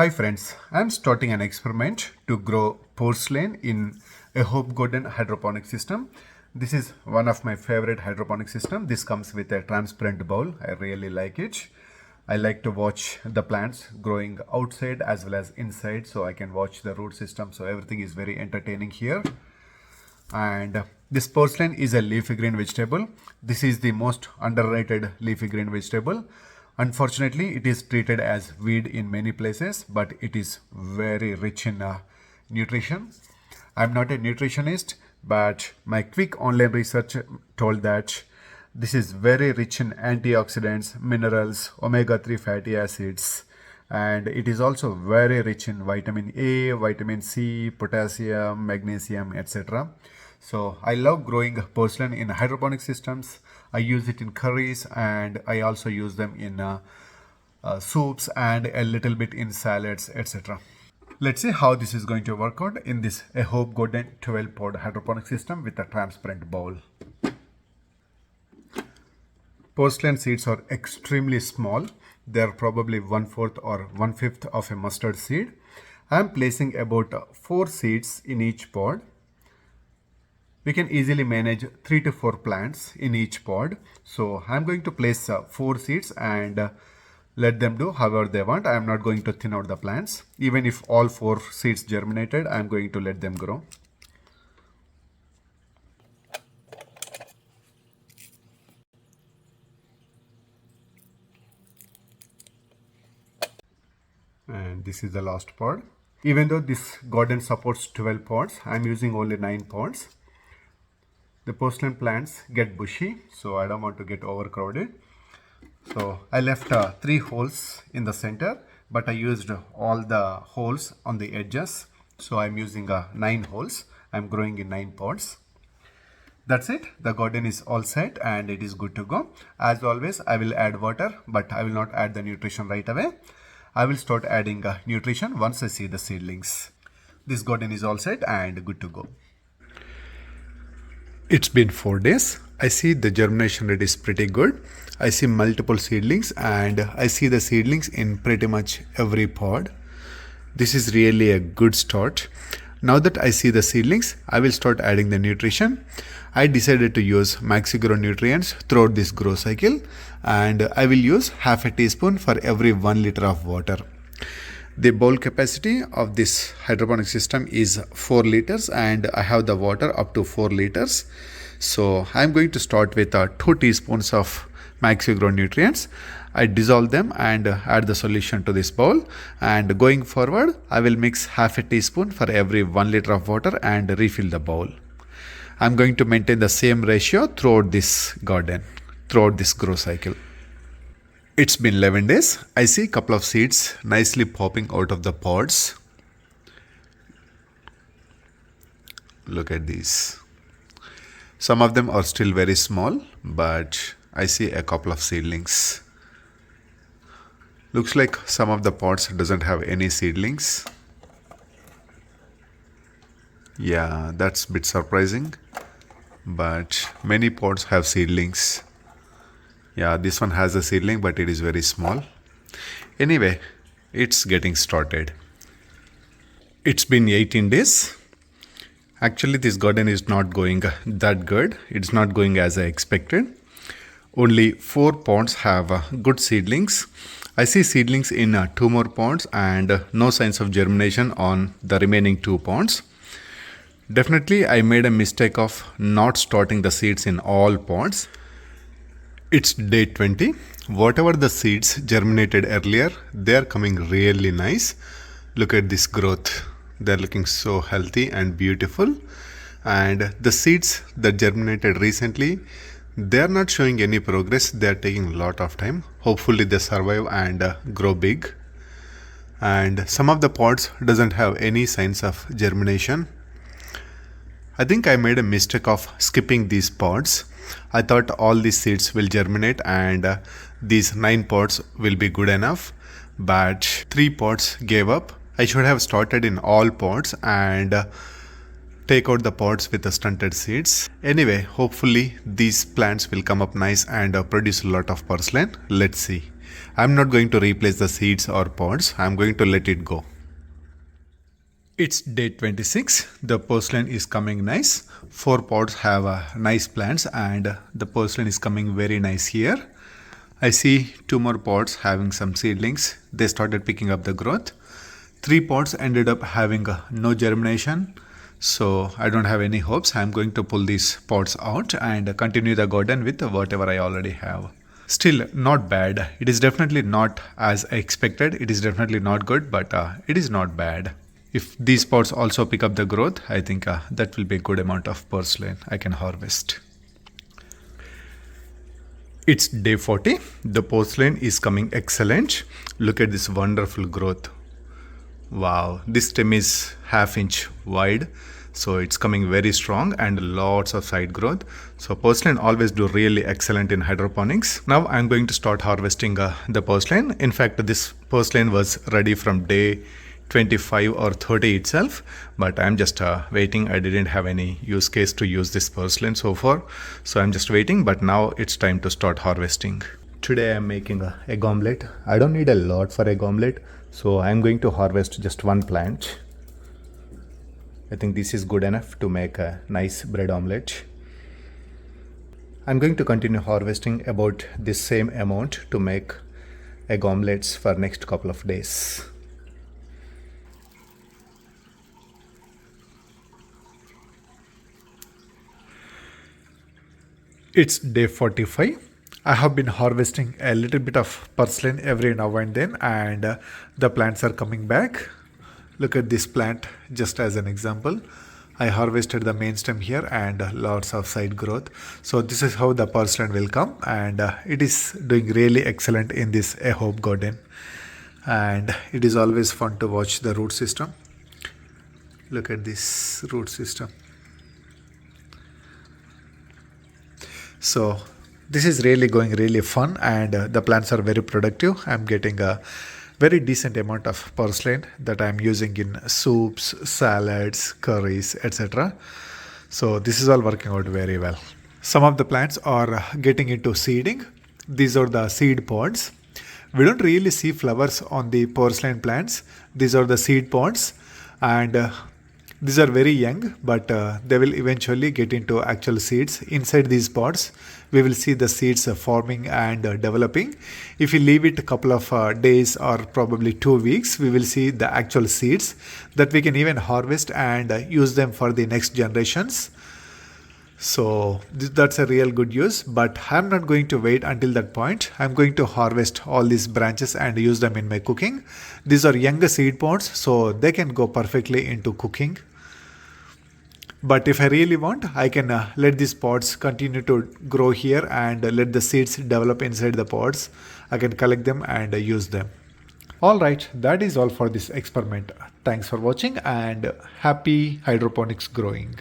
Hi friends, I am starting an experiment to grow Purslane in a AHopeGarden hydroponic system. This is one of my favorite hydroponic system. This comes with a transparent bowl. I really like it. I like to watch the plants growing outside as well as inside, so I can watch the root system. So everything is very entertaining here. And this Purslane is a leafy green vegetable. This is the most underrated leafy green vegetable. Unfortunately, it is treated as weed in many places, but it is very rich in nutrition. I'm not a nutritionist, but my quick online research told that this is very rich in antioxidants, minerals, omega-3 fatty acids, and it is also very rich in vitamin A, vitamin C, potassium, magnesium, etc. So I love growing Purslane in hydroponic systems. I use it in curries, and I also use them in soups and a little bit in salads, etc. Let's see how this is going to work out in this AHopeGarden 12-pod hydroponic system with a transparent bowl. Purslane seeds are extremely small. They are probably 1/4 or 1/5 of a mustard seed. I am placing about 4 seeds in each pod. We can easily manage 3 to 4 plants in each pod. So I'm going to place 4 seeds and let them do however they want. I am not going to thin out the plants. Even if all 4 seeds germinated, I am going to let them grow. And this is the last pod. Even though this garden supports 12 pods, I am using only 9 pods. The Purslane plants get bushy, so I don't want to get overcrowded. So I left 3 holes in the center, but I used all the holes on the edges. So I'm using 9 holes. I'm growing in 9 pods. That's it. The garden is all set and it is good to go. As always, I will add water, but I will not add the nutrition right away. I will start adding nutrition once I see the seedlings. This garden is all set and good to go. It's been 4 days. I see the germination rate is pretty good. I see multiple seedlings and I see the seedlings in pretty much every pod. This is really a good start. Now that I see the seedlings, I will start adding the nutrition. I decided to use MaxiGrow nutrients throughout this grow cycle, and I will use half a teaspoon for every 1 liter of water. The bowl capacity of this hydroponic system is 4 liters and I have the water up to 4 liters. So I'm going to start with 2 teaspoons of MaxiGrow nutrients. I dissolve them and add the solution to this bowl, and going forward I will mix half a teaspoon for every 1 liter of water and refill the bowl. I'm going to maintain the same ratio throughout this garden, throughout this grow cycle. It's been 11 days. I see a couple of seeds nicely popping out of the pods. Look at these. Some of them are still very small, but I see a couple of seedlings. Looks like some of the pods doesn't have any seedlings. Yeah, that's a bit surprising, but many pods have seedlings. Yeah, this one has a seedling, but it is very small. Anyway, it's getting started. It's been 18 days. Actually, this garden is not going that good. It's not going as I expected. Only 4 ponds have good seedlings. I see seedlings in 2 more ponds and no signs of germination on the remaining 2 ponds. Definitely, I made a mistake of not starting the seeds in all ponds. It's day 20. Whatever the seeds germinated earlier, they are coming really nice. Look at this growth. They're looking so healthy and beautiful. And the seeds that germinated recently, they are not showing any progress. They are taking a lot of time. Hopefully they survive and grow big. And some of the pods doesn't have any signs of germination. I think I made a mistake of skipping these pods. I thought all these seeds will germinate and these 9 pods will be good enough, but 3 pods gave up. I should have started in all pods and take out the pods with the stunted seeds. Anyway, hopefully these plants will come up nice and produce a lot of Purslane. Let's see. I'm not going to replace the seeds or pods. I'm going to let it go. It's day 26. The Purslane is coming nice. 4 pods have nice plants and the Purslane is coming very nice here. I see 2 more pods having some seedlings. They started picking up the growth. 3 pods ended up having no germination. So I don't have any hopes. I'm going to pull these pods out and continue the garden with whatever I already have. Still not bad. It is definitely not as I expected. It is definitely not good, but it is not bad. If these pods also pick up the growth, I think that will be a good amount of Purslane I can harvest. It's day 40. The Purslane is coming excellent. Look at this wonderful growth. Wow, this stem is half-inch wide, so it's coming very strong and lots of side growth. So Purslane always do really excellent in hydroponics. Now I'm going to start harvesting the Purslane. In fact, this Purslane was ready from day 25 or 30 itself, but I'm just waiting. I didn't have any use case to use this Purslane so far, so I'm just waiting, but now it's time to start harvesting. Today I'm making a egg omelette. I don't need a lot for egg omelette, so I'm going to harvest just 1 plant. I think this is good enough to make a nice bread omelette. I'm going to continue harvesting about this same amount to make egg omelettes for next couple of days. It's day 45. I have been harvesting a little bit of Purslane every now and then, and the plants are coming back. Look at this plant just as an example. I harvested the main stem here and lots of side growth. So this is how the Purslane will come, and it is doing really excellent in this AHopeGarden. And it is always fun to watch the root system. Look at this root system. So this is really going really fun, and the plants are very productive. I'm getting a very decent amount of Purslane that I'm using in soups, salads, curries, etc. So this is all working out very well. Some of the plants are getting into seeding. These are the seed pods. We don't really see flowers on the Purslane plants. These are the seed pods, and these are very young, but they will eventually get into actual seeds. Inside these pods, we will see the seeds forming and developing. If we leave it a couple of days or probably 2 weeks, we will see the actual seeds that we can even harvest and use them for the next generations. So that's a real good use, but I'm not going to wait until that point. I'm going to harvest all these branches and use them in my cooking. These are younger seed pods, so they can go perfectly into cooking. But if I really want, I can let these pods continue to grow here and let the seeds develop inside the pods. I can collect them and use them. Alright, that is all for this experiment. Thanks for watching and happy hydroponics growing.